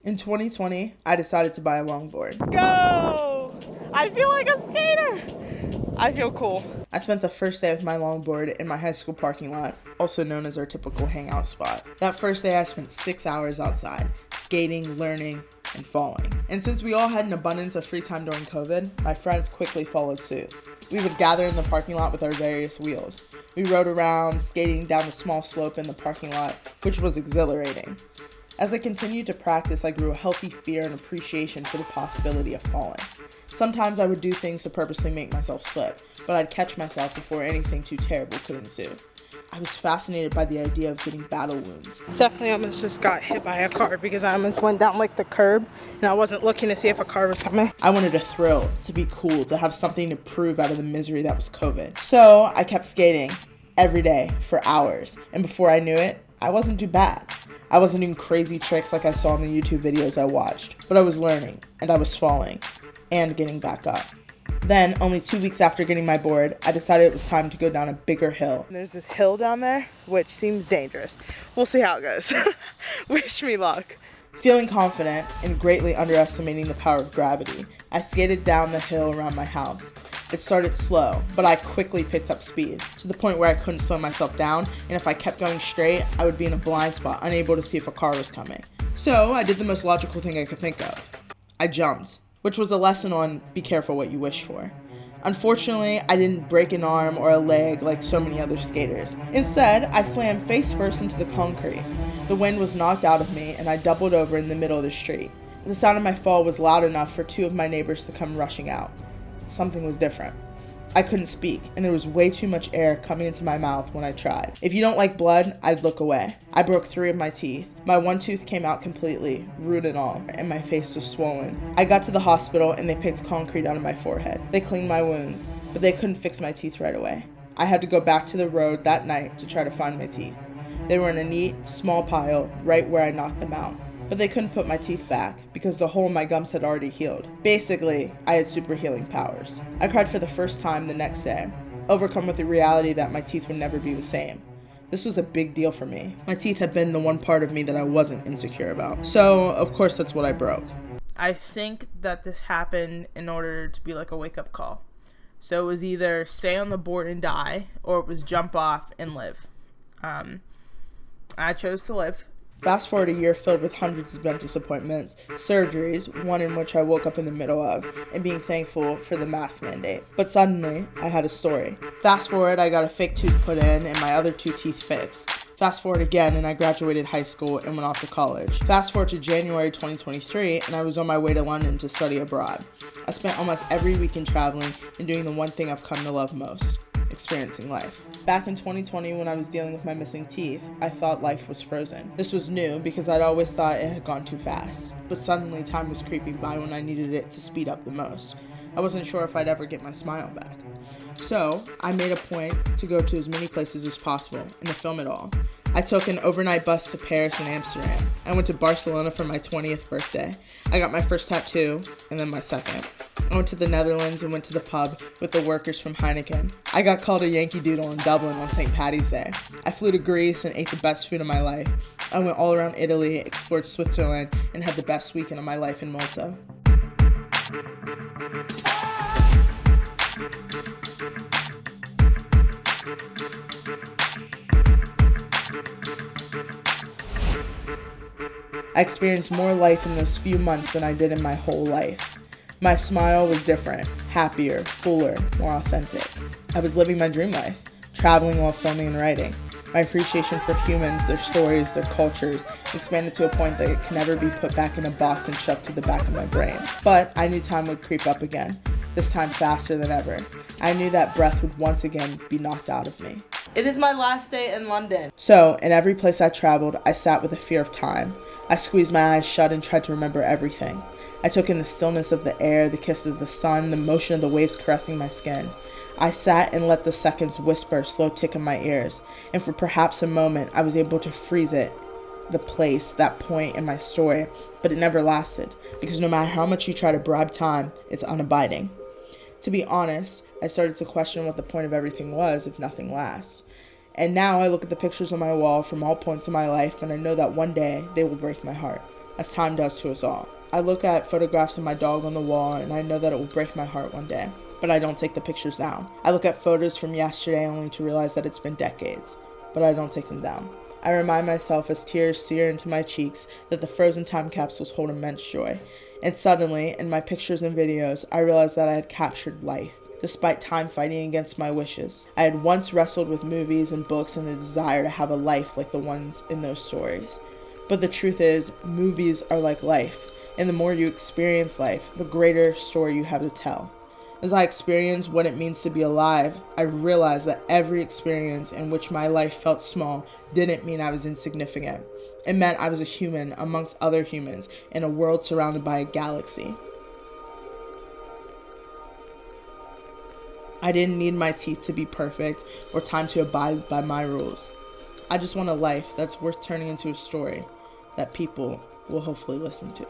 In 2020, I decided to buy a longboard. Go! I feel like a skater. I feel cool. I spent the first day with my longboard in my high school parking lot, also known as our typical hangout spot. That first day I spent 6 hours outside, skating, learning, and falling. And since we all had an abundance of free time during COVID, my friends quickly followed suit. We would gather in the parking lot with our various wheels. We rode around, skating down a small slope in the parking lot, which was exhilarating. As I continued to practice, I grew a healthy fear and appreciation for the possibility of falling. Sometimes I would do things to purposely make myself slip, but I'd catch myself before anything too terrible could ensue. I was fascinated by the idea of getting battle wounds. Definitely almost just got hit by a car because I almost went down like the curb and I wasn't looking to see if a car was coming. I wanted a thrill, to be cool, to have something to prove out of the misery that was COVID. So I kept skating every day for hours, and before I knew it, I wasn't too bad. I wasn't doing crazy tricks like I saw in the YouTube videos I watched, but I was learning, and I was falling, and getting back up. Then, only 2 weeks after getting my board, I decided it was time to go down a bigger hill. There's this hill down there, which seems dangerous. We'll see how it goes. Wish me luck. Feeling confident and greatly underestimating the power of gravity, I skated down the hill around my house. It started slow, but I quickly picked up speed, to the point where I couldn't slow myself down, and if I kept going straight, I would be in a blind spot, unable to see if a car was coming. So, I did the most logical thing I could think of. I jumped, which was a lesson on be careful what you wish for. Unfortunately, I didn't break an arm or a leg like so many other skaters. Instead, I slammed face first into the concrete. The wind was knocked out of me, and I doubled over in the middle of the street. The sound of my fall was loud enough for 2 of my neighbors to come rushing out. Something was different. I couldn't speak, and there was way too much air coming into my mouth when I tried. If you don't like blood, I'd look away. I broke 3 of my teeth. My one tooth came out completely, root and all, and my face was swollen. I got to the hospital, and they picked concrete out of my forehead. They cleaned my wounds, but they couldn't fix my teeth right away. I had to go back to the road that night to try to find my teeth. They were in a neat, small pile right where I knocked them out. But they couldn't put my teeth back because the hole in my gums had already healed. Basically, I had super healing powers. I cried for the first time the next day, overcome with the reality that my teeth would never be the same. This was a big deal for me. My teeth had been the one part of me that I wasn't insecure about. So, of course, that's what I broke. I think that this happened in order to be like a wake-up call. So it was either stay on the board and die, or it was jump off and live. I chose to live. Fast forward a year filled with hundreds of dentist appointments, surgeries, one in which I woke up in the middle of, and being thankful for the mask mandate. But suddenly, I had a story. Fast forward, I got a fake tooth put in and my other 2 teeth fixed. Fast forward again, and I graduated high school and went off to college. Fast forward to January 2023, and I was on my way to London to study abroad. I spent almost every weekend traveling and doing the one thing I've come to love most: experiencing life. Back in 2020, when I was dealing with my missing teeth, I thought life was frozen. This was new because I'd always thought it had gone too fast. But suddenly time was creeping by when I needed it to speed up the most. I wasn't sure if I'd ever get my smile back. So, I made a point to go to as many places as possible and to film it all. I took an overnight bus to Paris and Amsterdam. I went to Barcelona for my 20th birthday. I got my first tattoo, and then my second. I went to the Netherlands and went to the pub with the workers from Heineken. I got called a Yankee Doodle in Dublin on St. Paddy's Day. I flew to Greece and ate the best food of my life. I went all around Italy, explored Switzerland, and had the best weekend of my life in Malta. I experienced more life in those few months than I did in my whole life. My smile was different, happier, fuller, more authentic. I was living my dream life, traveling while filming and writing. My appreciation for humans, their stories, their cultures, expanded to a point that it can never be put back in a box and shoved to the back of my brain. But I knew time would creep up again, this time faster than ever. I knew that breath would once again be knocked out of me. It is my last day in London. So, in every place I traveled, I sat with a fear of time. I squeezed my eyes shut and tried to remember everything. I took in the stillness of the air, the kisses of the sun, the motion of the waves caressing my skin. I sat and let the seconds whisper, slow tick in my ears, and for perhaps a moment I was able to freeze it, the place, that point in my story, but it never lasted, because no matter how much you try to bribe time, it's unabiding. To be honest, I started to question what the point of everything was if nothing lasts. And now I look at the pictures on my wall from all points in my life, and I know that one day they will break my heart. as time does to us all. I look at photographs of my dog on the wall and I know that it will break my heart one day, but I don't take the pictures down. I look at photos from yesterday only to realize that it's been decades, but I don't take them down. I remind myself as tears sear into my cheeks that the frozen time capsules hold immense joy. And suddenly, in my pictures and videos, I realized that I had captured life, despite time fighting against my wishes. I had once wrestled with movies and books and the desire to have a life like the ones in those stories. But the truth is, movies are like life, and the more you experience life, the greater story you have to tell. As I experienced what it means to be alive, I realized that every experience in which my life felt small didn't mean I was insignificant. It meant I was a human amongst other humans in a world surrounded by a galaxy. I didn't need my teeth to be perfect or time to abide by my rules. I just want a life that's worth turning into a story that people will hopefully listen to.